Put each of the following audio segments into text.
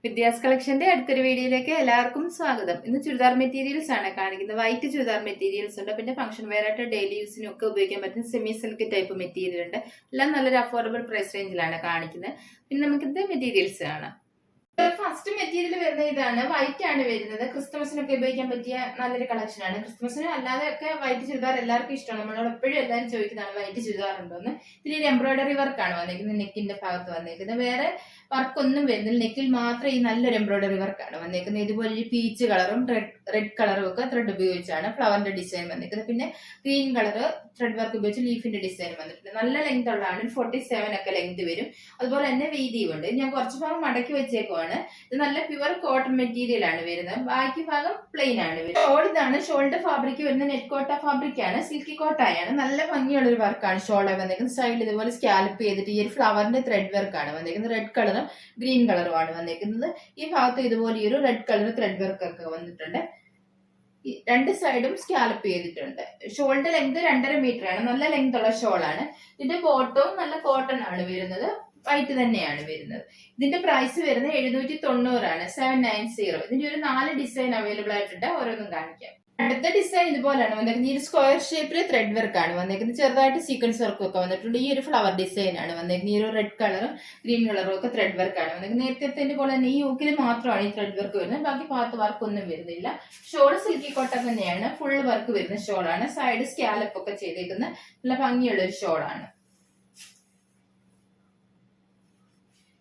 വിദ്യാസ് കളക്ഷന്റെ അടുത്തൊരു വീഡിയോയിലേക്ക് എല്ലാവർക്കും സ്വാഗതം. ഇന്ന് ചുരിദാർ മെറ്റീരിയൽസ് ആണ് കാണിക്കുന്നത്. വൈറ്റ് ചുരിദാർ മെറ്റീരിയൽസ് ഉണ്ട്, പിന്നെ ഫംഗ്ഷൻ വെയർ ആയിട്ട് ഡെയിലി യൂസിനും ഒക്കെ ഉപയോഗിക്കാൻ പറ്റുന്ന സെമി സിൽക്ക് ടൈപ്പ് മെറ്റീരിയൽ ഉണ്ട്. എല്ലാം നല്ലൊരു അഫോർഡബിൾ പ്രൈസ് റേഞ്ചിലാണ് കാണിക്കുന്നത്. പിന്നെ നമുക്കിത് മെറ്റീരിയൽസ് കാണാം. ഫസ്റ്റ് മെറ്റീരിയൽ വരുന്നത് ഇതാണ്. വൈറ്റ് ആണ് വരുന്നത്. ക്രിസ്മസിനൊക്കെ ഉപയോഗിക്കാൻ പറ്റിയ നല്ലൊരു കളക്ഷൻ ആണ്. ക്രിസ്മസിന് അല്ലാതെ ഒക്കെ വൈറ്റ് ചുരിദാർ എല്ലാവർക്കും ഇഷ്ടമാണ്. നമ്മളോട് എപ്പോഴും എല്ലാവരും ചോദിക്കുന്നതാണ് വൈറ്റ് ചുരിദാർ ഉണ്ടോന്ന്. ഇതിൽ എംബ്രോയിഡറി വർക്കാണ് വന്നിരിക്കുന്നത്. നെക്കിന്റെ ഭാഗത്ത് വന്നിരിക്കുന്നത്. വേറെ വർക്ക് ഒന്നും വരുന്നില്ല. നെക്കിൽ മാത്രം ഈ നല്ലൊരു എംബ്രോയിഡറി വർക്കാണ് വന്നിരിക്കുന്നത്. ഇതുപോലെ ഒരു പീച്ച് കളറും റെഡ് കളറും ഒക്കെ ത്രെഡ് ഉപയോഗിച്ചാണ് ഫ്ലവറിന്റെ ഡിസൈൻ വന്നിരിക്കുന്നത്. പിന്നെ ഗ്രീൻ കളർ ത്രെഡ് വർക്ക് ഉപയോഗിച്ച് ലീഫിന്റെ ഡിസൈൻ വന്നിട്ടുണ്ട്. നല്ല ലെങ്ത് ഉള്ളതാണ്. 47 ഒക്കെ ലെങ്ത് വരും. അതുപോലെ തന്നെ വീതിയുണ്ട്. ഞാൻ കുറച്ച് ഭാഗം മടക്കി വെച്ചേക്കുവാണ്. ഇത് നല്ല പ്യുവർ കോട്ടൺ മെറ്റീരിയൽ ആണ് വരുന്നത്. ബാക്കി ഭാഗം പ്ലെയിൻ ആണ് വരുന്നത്. ഷോൾ ഇതാണ്. ഷോളിന്റെ ഫാബ്രിക് വരുന്നത് നെറ്റ് കോട്ട ഫാബ്രിക് ആണ്. സിൽക്കി കോട്ടയാണ്. നല്ല ഭംഗിയുള്ള ഒരു വർക്കാണ് ഷോളെ വന്നിരിക്കുന്നത്. സൈഡിൽ ഇതുപോലെ സ്കാലപ്പ് ചെയ്തിട്ട് ഈ ഒരു ഫ്ലവറിന്റെ ത്രെഡ് വർക്കാണ് വന്നിരിക്കുന്നത്. റെഡ് കളറും ഗ്രീൻ കളറും ആണ് വന്നിരിക്കുന്നത്. ഈ ഭാഗത്ത് ഇതുപോലെ ഈ ഒരു റെഡ് കളർ ത്രെഡ് വർക്ക് ഒക്കെ വന്നിട്ടുണ്ട്. രണ്ട് സൈഡും സ്കാലപ്പ് ചെയ്തിട്ടുണ്ട്. ഷോളിന്റെ ലെങ്ത് 2.5 മീറ്റർ ആണ്. നല്ല ലെങ്ത് ഉള്ള ഷോളാണ്. ഇതിന്റെ ബോട്ടവും നല്ല കോട്ടൺ ആണ് വരുന്നത്. വൈറ്റ് തന്നെയാണ് വരുന്നത്. ഇതിന്റെ പ്രൈസ് വരുന്നത് 790 ആണ്. 790. ഇതിന്റെ ഒരു 4 ഡിസൈൻ അവൈലബിൾ ആയിട്ടുണ്ട്. ഓരോന്നും കാണിക്കാം. അടുത്ത ഡിസൈൻ ഇതുപോലെയാണ് വന്നിരിക്കുന്നത്. ഈ ഒരു സ്ക്വയർ ഷേപ്പിൽ ത്രെഡ് വർക്ക് ആണ് വന്നിരിക്കുന്നത്. ചെറുതായിട്ട് സീക്വൻസ് വർക്കും ഒക്കെ വന്നിട്ടുണ്ട്. ഈ ഒരു ഫ്ലവർ ഡിസൈൻ ആണ് വന്നിരിക്കുന്നത്. ഈ ഒരു റെഡ് കളറും ഗ്രീൻ കളറും ഒക്കെ ത്രെഡ് വർക്ക് ആണ് വന്നിരിക്കുന്നത്. നേരത്തെ പോലെ തന്നെ ഈ യൂക്കിൽ മാത്രമാണ് ഈ ത്രെഡ് വർക്ക് വരുന്നത്. ബാക്കി ഭാഗത്ത് വർക്ക് ഒന്നും വരുന്നില്ല. ഷോൾ സിൽക്കി കോട്ടൺ തന്നെയാണ്. ഫുൾ വർക്ക് വരുന്ന ഷോളാണ്. സൈഡ് സ്കാലപ്പ് ഒക്കെ ചെയ്തേക്കുന്ന നല്ല ഭംഗിയുള്ള ഒരു ഷോളാണ്.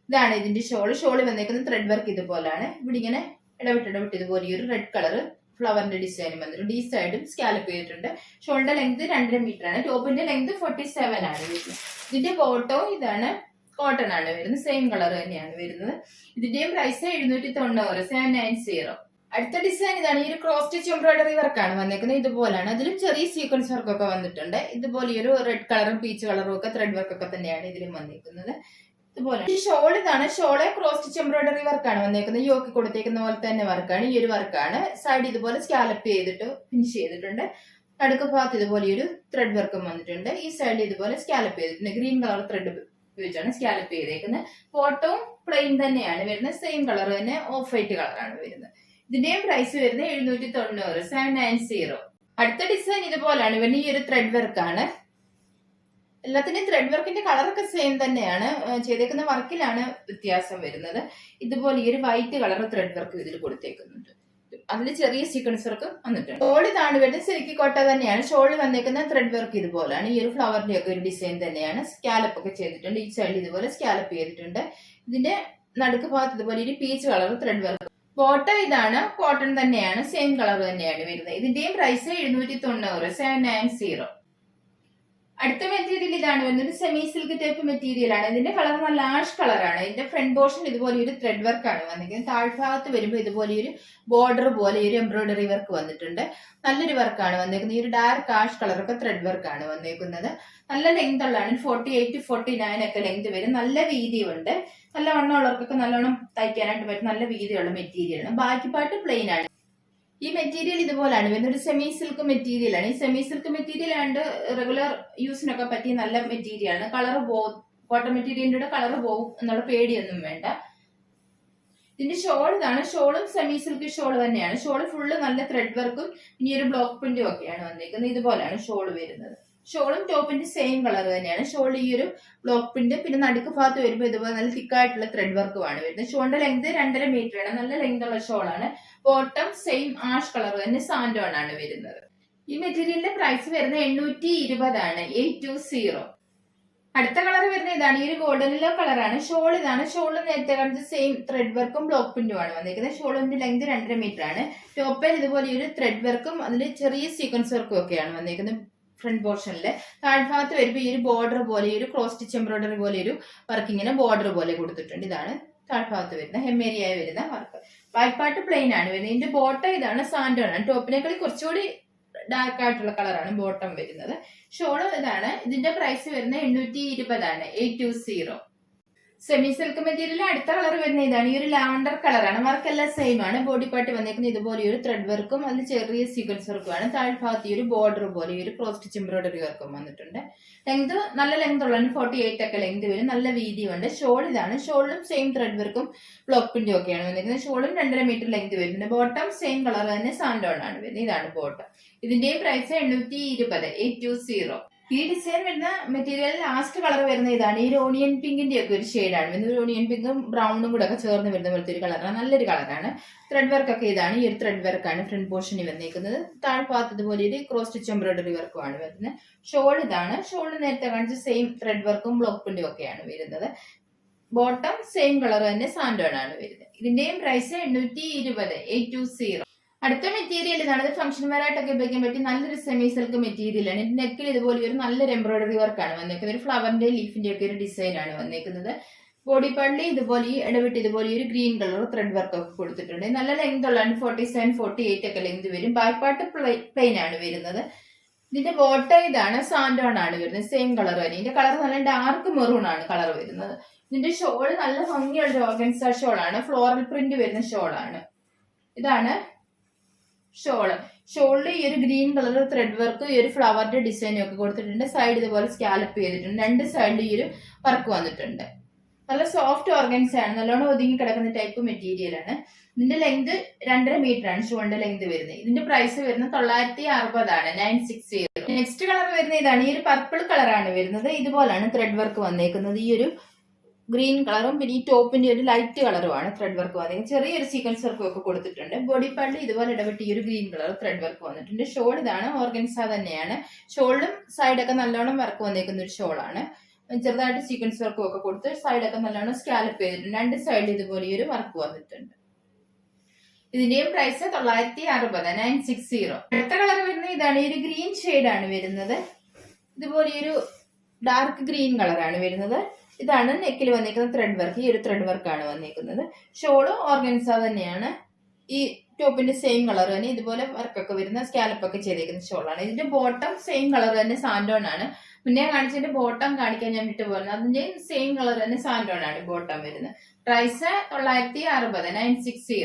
ഇതാണ് ഇതിന്റെ ഷോള് വന്നേക്കുന്ന ത്രെഡ് വർക്ക് ഇതുപോലാണ്. ഇവിടെ ഇങ്ങനെ ഇടവിട്ട് ഇതുപോലെ ഈ ഒരു റെഡ് കളർ ഫ്ലവറിന്റെ ഡിസൈൻ വന്നിട്ടുണ്ട്. ഈ സൈഡും സ്കാലപ്പ് ചെയ്തിട്ടുണ്ട്. ഷോളിന്റെ ലെങ്ത് 2.5 മീറ്റർ ആണ്. ടോപ്പിന്റെ ലെങ്ത് 47 ആണ് വരുന്നത്. ഇതിന്റെ ബോട്ടവും ഇതാണ്. കോട്ടൺ ആണ് വരുന്നത്. സെയിം കളർ തന്നെയാണ് വരുന്നത്. ഇതിന്റെയും പ്രൈസ് 790. 790. അടുത്ത ഡിസൈൻ ഇതാണ്. ഈ ഒരു ക്രോസ് സ്റ്റിച്ച് എംബ്രോയിഡറി വർക്കാണ് വന്നേക്കുന്നത്. ഇതുപോലാണ്. അതിലും ചെറിയ സീക്വൻസ് വർക്കൊക്കെ വന്നിട്ടുണ്ട്. ഇതുപോലെ ഈ ഒരു റെഡ് കളറും പീച്ച് കളറും ഒക്കെ ത്രെഡ് വർക്ക് ഒക്കെ തന്നെയാണ് ഇതിലും വന്നിരിക്കുന്നത്. ഇതുപോലെ ഈ ഷോൾ ഇതാണ്. ഷോളെ ക്രോസ് സ്റ്റിച്ച് എംബ്രോയിഡറി വർക്കാണ് വന്നേക്കുന്നത്. യോക്ക് കൊടുത്തേക്കുന്ന പോലെ തന്നെ വർക്കാണ്. ഈ ഒരു വർക്കാണ്. സൈഡ് ഇതുപോലെ സ്കാലപ്പ് ചെയ്തിട്ട് ഫിനിഷ് ചെയ്തിട്ടുണ്ട്. നടുക്ക് ഭാഗത്ത് ഇതുപോലെ ഒരു ത്രെഡ് വർക്കും വന്നിട്ടുണ്ട്. ഈ സൈഡ് ഇതുപോലെ സ്കാലപ്പ് ചെയ്തിട്ടുണ്ട്. ഗ്രീൻ കളർ ത്രെഡ് ഉപയോഗിച്ചാണ് സ്കാലപ്പ് ചെയ്തേക്കുന്നത്. ഫോട്ടോവും പ്ലെയിൻ തന്നെയാണ് വരുന്നത്. സെയിം കളർ തന്നെ, ഓഫ് വൈറ്റ് കളറാണ് വരുന്നത്. ഇതിന്റെയും പ്രൈസ് വരുന്നത് 790. 790. അടുത്ത ഡിസൈൻ ഇതുപോലാണ് വരുന്നത്. ഈ ഒരു ത്രെഡ് വർക്കാണ്. എല്ലാത്തിന്റെയും ത്രെഡ് വർക്കിന്റെ കളറൊക്കെ സെയിം തന്നെയാണ്. ചെയ്തേക്കുന്ന വർക്കിലാണ് വ്യത്യാസം വരുന്നത്. ഇതുപോലെ ഈ ഒരു വൈറ്റ് കളർ ത്രെഡ് വർക്ക് ഇതിൽ കൊടുത്തേക്കുന്നുണ്ട്. അതിൽ ചെറിയ സീക്വൻസ് വർക്ക് വന്നിട്ടുണ്ട്. ഷോൾ ഇതാണ് വരുന്നത്. സിൽക്കി കോട്ട തന്നെയാണ്. ഷോളിൽ വന്നേക്കുന്ന ത്രെഡ് വർക്ക് ഇതുപോലാണ്. ഈ ഒരു ഫ്ലവറിന്റെ ഒക്കെ ഒരു ഡിസൈൻ തന്നെയാണ്. സ്കാലപ്പ് ഒക്കെ ചെയ്തിട്ടുണ്ട്. ഈ സൈഡിൽ ഇതുപോലെ സ്കാലപ്പ് ചെയ്തിട്ടുണ്ട്. ഇതിന്റെ നടുക്ക് ഭാഗത്ത് ഇതുപോലെ ഒരു peach colour thread work. Bottom ഇതാണ്. കോട്ടൺ തന്നെയാണ്. സെയിം കളർ തന്നെയാണ് വരുന്നത്. ഇതിന്റെയും പ്രൈസ് 790. 790. അടുത്ത മെറ്റീരിയൽ ഇതാണ് വരുന്നത്. സെമി സിൽക്ക് ടൈപ്പ് മെറ്റീരിയൽ ആണ്. ഇതിന്റെ കളർ നല്ല ആഷ് കളറാണ്. ഇതിന്റെ ഫ്രണ്ട് പോർഷൻ ഇതുപോലെ ഒരു ത്രെഡ് വർക്ക് ആണ് വന്നിരിക്കുന്നത്. താഴ്ഭാഗത്ത് വരുമ്പോൾ ഇതുപോലെ ഒരു ബോർഡർ പോലെ ഒരു എംബ്രോയിഡറി വർക്ക് വന്നിട്ടുണ്ട്. നല്ലൊരു വർക്കാണ് വന്നിരിക്കുന്നത്. ഈ ഒരു ഡാർക്ക് ആഷ് കളറൊക്കെ ത്രെഡ് വർക്ക് ആണ് വന്നിരിക്കുന്നത്. നല്ല ലെങ്ത് ഉള്ളതാണ്. 48 49 ഒക്കെ ലെങ്ത് വരും. നല്ല വീതിയുണ്ട്. നല്ല വണ്ണമുള്ളവർക്കൊക്കെ നല്ലോണം തയ്ക്കാനായിട്ട് പറ്റും. നല്ല വീതിയുള്ള മെറ്റീരിയൽ ആണ്. ബാക്കി പാട്ട് പ്ലെയിൻ ആണ്. ഈ മെറ്റീരിയൽ ഇതുപോലാണ് വരുന്നത്. ഒരു സെമി സിൽക്ക് മെറ്റീരിയൽ ആണ്. ഈ സെമി സിൽക്ക് മെറ്റീരിയൽ ആണ്ട് റെഗുലർ യൂസിനൊക്കെ പറ്റിയ നല്ല മെറ്റീരിയൽ ആണ്. കളർ പോകും. കോട്ടൺ മെറ്റീരിയലിന്റെ കളർ പോകും എന്നുള്ള പേടിയൊന്നും വേണ്ട. ഇതിന്റെ ഷോൾ ഇതാണ്. ഷോളും സെമി സിൽക്ക് ഷോൾ തന്നെയാണ്. ഷോൾ ഫുള്ള് നല്ല ത്രെഡ് വർക്കും ഇനി ഒരു ബ്ലോക്ക് പ്രിന്റും ഒക്കെയാണ് വന്നിരിക്കുന്നത്. ഇതുപോലാണ് ഷോൾ വരുന്നത്. ഷോളും ടോപ്പിന്റെ സെയിം കളർ തന്നെയാണ്. ഷോൾ ഈ ഒരു ബ്ലോക്ക് പ്രിന്റ്, പിന്നെ നടുക്ക് ഭാഗത്ത് വരുമ്പോൾ ഇതുപോലെ നല്ല തിക്കായിട്ടുള്ള ത്രെഡ് വർക്കുമാണ് വരുന്നത്. ഷോളിന്റെ ലെങ്ത് 2.5 മീറ്റർ ആണ്. നല്ല ലെങ്ത് ഉള്ള ഷോളാണ്. ബോട്ടം സെയിം ആഷ് കളർ തന്നെ, സാൻഡോൺ ആണ് വരുന്നത്. ഈ മെറ്റീരിയലിന്റെ പ്രൈസ് വരുന്നത് 820 ആണ്. 820. അടുത്ത കളർ വരുന്നത് ഇതാണ്. ഈ ഒരു ഗോൾഡൻ യെല്ലോ കളറാണ്. ഷോൾ ഇതാണ്. ഷോൾ നേരത്തെ കാണിച്ച സെയിം ത്രെഡ് വർക്കും ബ്ലോക്ക് പ്രിന്റും ആണ് വന്നിരിക്കുന്നത്. ഷോളിന്റെ ലെങ്ത് 2.5 മീറ്റർ ആണ്. ടോപ്പിൽ ഇതുപോലെ ഒരു ത്രെഡ് വർക്കും അതിൽ ചെറിയ സീക്വൻസ് വർക്കും ഒക്കെയാണ് വന്നിരിക്കുന്നത്. ഫ്രണ്ട് പോർഷനിൽ താഴ്ഭാഗത്ത് വരുമ്പോൾ ഈ ഒരു ബോർഡർ പോലെ ഒരു ക്രോസ് സ്റ്റിച്ച് എംബ്രോയിഡറി പോലെ ഒരു വർക്ക് ഇങ്ങനെ ബോർഡർ പോലെ കൊടുത്തിട്ടുണ്ട്. ഇതാണ് താഴ്ഭാഗത്ത് വരുന്ന ഹെമ്മേരിയായി വരുന്ന വർക്ക്. ബാക്ക് പാർട്ട് പ്ലെയിൻ ആണ് വരുന്നത്. ഇതിന്റെ ബോട്ടം ഇതാണ്. സാൻഡോൺ ആണ്. ടോപ്പിനേക്കാൾ കുറച്ചുകൂടി ഡാർക്ക് ആയിട്ടുള്ള കളറാണ് ബോട്ടം വരുന്നത്. ഷോള് ഇതാണ്. ഇതിന്റെ പ്രൈസ് വരുന്നത് 820 ആണ്. 820. സെമി സിൽക്ക് മെറ്റീരിയൽ അടുത്ത കളർ വരുന്ന ഇതാണ്. ഈ ഒരു ലാവണ്ടർ കളറാണ്. വർക്ക് എല്ലാം സെയിം ആണ്. ബോഡി പാർട്ട് വന്നേക്കുന്നത് ഇതുപോലെ ഒരു ത്രെഡ് വർക്കും അതിൽ ചെറിയ സീക്വൻസ് വർക്കും ആണ്. താഴ്ഭാഗത്ത് ഈ ഒരു ബോർഡർ പോലെ ഒരു ക്രോസ് സ്റ്റിച്ച് എംബ്രോയിഡറി വർക്കും വന്നിട്ടുണ്ട്. ലെങ്ത് നല്ല ലെങ്ത് ഉള്ളതാണ്. 48 ഒക്കെ ലെങ്ത് വരും. നല്ല വീതിയുണ്ട്. ഷോൾ ഇതാണ്. ഷോളിലും സെയിം ത്രെഡ് വർക്കും ബ്ലോക്ക് പ്രിന്റും ഒക്കെയാണ് വന്നിരിക്കുന്നത്. ഷോളും 2.5 മീറ്റർ ലെങ്ത് വരുന്നുണ്ട്. ബോട്ടം സെയിം കളർ തന്നെ സാൻഡോൺ ആണ് വരുന്നത്. ഇതാണ് ബോട്ടം. ഇതിന്റെയും പ്രൈസ് 820 820. ഈ ഡിസൈൻ വരുന്ന മെറ്റീരിയൽ ലാസ്റ്റ് കളർ വരുന്ന ഇതാണ്. ഈ ഓണിയൻ പിങ്കിന്റെ ഒക്കെ ഒരു ഷെയ്ഡാണ് വരുന്നത്. ഓണിയൻ പിങ്കും ബ്രൗണും കൂടെ ഒക്കെ ചേർന്ന് വരുന്ന പോലത്തെ ഒരു കളറാണ്. നല്ലൊരു കളറാണ്. ത്രെഡ് വർക്ക് ഒക്കെ ഇതാണ്. ഈ ഒരു ത്രെഡ് വർക്കാണ് ഫ്രണ്ട് പോർഷനിൽ വന്നേക്കുന്നത്. താഴ്ഭാഗത്ത് ഇതുപോലെ ഒരു ക്രോസ് സ്റ്റിച്ച് എംബ്രോയിഡറി വർക്കുമാണ് വരുന്നത്. ഷോൾ ഇതാണ്. ഷോൾ നേരത്തെ കാണിച്ച സെയിം ത്രെഡ് വർക്കും ബ്ലോക്ക് പ്രിന്റും ഒക്കെയാണ് വരുന്നത്. ബോട്ടം സെയിം കളർ തന്നെ സാൻഡോൺ ആണ് വരുന്നത്. ഇതിന്റെയും പ്രൈസ് 820 820. അടുത്ത മെറ്റീരിയൽ ഇതാണ്. ഇത് ഫംഗ്ഷൻ വെയറായിട്ടൊക്കെ ഉപയോഗിക്കാൻ പറ്റിയ നല്ലൊരു സെമി സിൽക്ക് മെറ്റീരിയൽ ആണ്. ഇതിന്റെ നെക്കിൽ ഇതുപോലെ ഒരു നല്ലൊരു എംബ്രോയിഡറി വർക്കാണ് വന്നേക്കുന്നത്. ഒരു ഫ്ലവറിന്റെ ലീഫിന്റെ ഒക്കെ ഒരു ഡിസൈൻ ആണ് വന്നേക്കുന്നത്. ബോഡി പാർട്ടിൽ ഇതുപോലെ ഈ ഇടവിട്ട് ഇതുപോലെ ഒരു ഗ്രീൻ കളർ ത്രെഡ് വർക്ക് ഒക്കെ കൊടുത്തിട്ടുണ്ട്. നല്ല ലെങ്ത് ഉള്ളതാണ്. 47 48 ഒക്കെ ലെങ്ത് വരും. ബാക്ക് പാർട്ട് പ്ലെയിൻ ആണ് വരുന്നത്. ഇതിന്റെ ബോട്ടം ഇതാണ്. സാൻഡോൺ ആണ് വരുന്നത്. സെയിം കളർ തന്നെ. ഇതിന്റെ കളർ നല്ല ഡാർക്ക് മെറൂൺ ആണ് കളർ വരുന്നത്. ഇതിന്റെ ഷോൾ നല്ല ഭംഗിയുള്ള ഒരു ഓർഗൻസ ഷോൾ ആണ്. ഫ്ലോറൽ പ്രിന്റ് വരുന്ന ഷോൾ ആണ്. ഇതാണ് ഷോളിൽ ഈ ഒരു ഗ്രീൻ കളർ ത്രെഡ് വർക്ക് ഈ ഒരു ഫ്ലവറിന്റെ ഡിസൈനും ഒക്കെ കൊടുത്തിട്ടുണ്ട്. സൈഡ് ഇതുപോലെ സ്കാലപ്പ് ചെയ്തിട്ടുണ്ട്. രണ്ട് സൈഡിൽ ഈ ഒരു വർക്ക് വന്നിട്ടുണ്ട്. നല്ല സോഫ്റ്റ് ഓർഗൻസ ആണ്. നല്ലോണം ഒതുങ്ങി കിടക്കുന്ന ടൈപ്പ് മെറ്റീരിയൽ ആണ്. ഇതിന്റെ ലെങ്ത് 2.5 മീറ്റർ ആണ് ഷോളിന്റെ ലെങ്ത് വരുന്നത്. ഇതിന്റെ പ്രൈസ് വരുന്നത് 960 ആണ് 960. നെക്സ്റ്റ് കളർ വരുന്ന ഇതാണ്. ഈ ഒരു പർപ്പിൾ കളറാണ് വരുന്നത്. ഇതുപോലാണ് ത്രെഡ് വർക്ക് വന്നേക്കുന്നത്. ഈ ഒരു ഗ്രീൻ കളറും പിന്നെ ഈ ടോപ്പിന്റെ ഒരു ലൈറ്റ് കളറുമാണ് ത്രെഡ് വർക്ക് വന്നിരിക്കുന്നത്. ചെറിയൊരു സീക്വൻസ് വർക്കും ഒക്കെ കൊടുത്തിട്ടുണ്ട്. ബോഡി പാർട്ടിൽ ഇതുപോലെ ഇടപെട്ട് ഈ ഒരു ഗ്രീൻ കളർ ത്രെഡ് വർക്ക് വന്നിട്ടുണ്ട്. ഷോൾ ഇതാണ്. ഓർഗൻസ തന്നെയാണ്. ഷോളിലും സൈഡൊക്കെ നല്ലോണം വർക്ക് വന്നേക്കുന്ന ഒരു ഷോളാണ്. ചെറുതായിട്ട് സീക്വൻസ് വർക്കും ഒക്കെ കൊടുത്ത് സൈഡൊക്കെ നല്ലോണം സ്കാലപ്പ് ചെയ്തിട്ടുണ്ട്. രണ്ട് സൈഡിൽ ഇതുപോലെ ഒരു വർക്ക് വന്നിട്ടുണ്ട്. ഇതിന്റെയും പ്രൈസ് 960 960. അടുത്ത കളർ വരുന്നത് ഇതാണ്. ഈ ഒരു ഗ്രീൻ ഷെയ്ഡാണ് വരുന്നത്. ഇതുപോലെ ഒരു ഡാർക്ക് ഗ്രീൻ കളറാണ് വരുന്നത്. ഇതാണ് നെക്കിൽ വന്നിരിക്കുന്ന ത്രെഡ് വർക്ക്. ഈ ഒരു ത്രെഡ് വർക്കാണ് വന്നിരിക്കുന്നത്. ഷോള് ഓർഗൻസ തന്നെയാണ്. ഈ ടോപ്പിന്റെ സെയിം കളർ തന്നെ. ഇതുപോലെ വർക്കൊക്കെ വരുന്ന സ്കാലപ്പ് ഒക്കെ ചെയ്തേക്കുന്ന ഷോളാണ്. ഇതിന്റെ ബോട്ടം സെയിം കളർ തന്നെ സാൻഡോൺ ആണ്. മുന്നേ കാണിച്ചതിന്റെ ബോട്ടം കാണിക്കാൻ ഞാൻ വിട്ടുപോകുന്നത്. അതിന്റെ സെയിം കളർ തന്നെ സാൻഡോൺ ആണ് ബോട്ടം വരുന്നത്. പ്രൈസ് 960 960.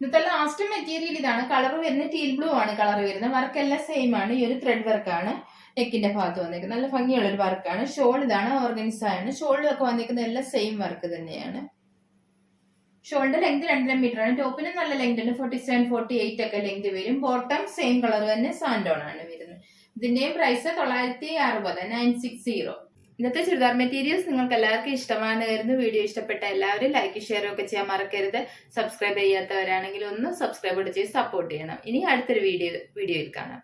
ഇന്നത്തെ ലാസ്റ്റ് മെറ്റീരിയൽ ഇതാണ്. കളർ വരുന്നത് ടീൽ ബ്ലൂ ആണ് കളർ വരുന്നത്. വർക്ക് എല്ലാം സെയിം ആണ്. ഈ ഒരു ത്രെഡ് വർക്കാണ് നെക്കിന്റെ ഭാഗത്ത് വന്നിരിക്കുന്നത്. നല്ല ഭംഗിയുള്ള ഒരു വർക്കാണ്. ഷോൾ ഇതാണ്. ഓർഗൻസ ആണ്. ഷോളിലൊക്കെ വന്നിരിക്കുന്ന എല്ലാം സെയിം വർക്ക് തന്നെയാണ്. ഷോളിന്റെ ലെങ്ത് 2.5 മീറ്റർ ആണ്. ടോപ്പിന് നല്ല ലെങ്ത് ഉണ്ട്. 47 48 ഒക്കെ ലെങ്ത് വരും. ബോട്ടം സെയിം കളർ തന്നെ സാൻഡോൺ ആണ് വരുന്നത്. ഇതിന്റെയും പ്രൈസ് 960 960. ഇന്നത്തെ ചുരിദാർ മെറ്റീരിയൽസ് നിങ്ങൾക്ക് എല്ലാവർക്കും ഇഷ്ടമാണെന്ന് വീഡിയോ ഇഷ്ടപ്പെട്ട എല്ലാവരും ലൈക്ക് ഷെയർ ഒക്കെ ചെയ്യാൻ മറക്കരുത്. സബ്സ്ക്രൈബ് ചെയ്യാത്തവരാണെങ്കിൽ ഒന്ന് സബ്സ്ക്രൈബ് ചെയ്ത് സപ്പോർട്ട് ചെയ്യണം. ഇനി അടുത്തൊരു വീഡിയോയിൽ കാണാം.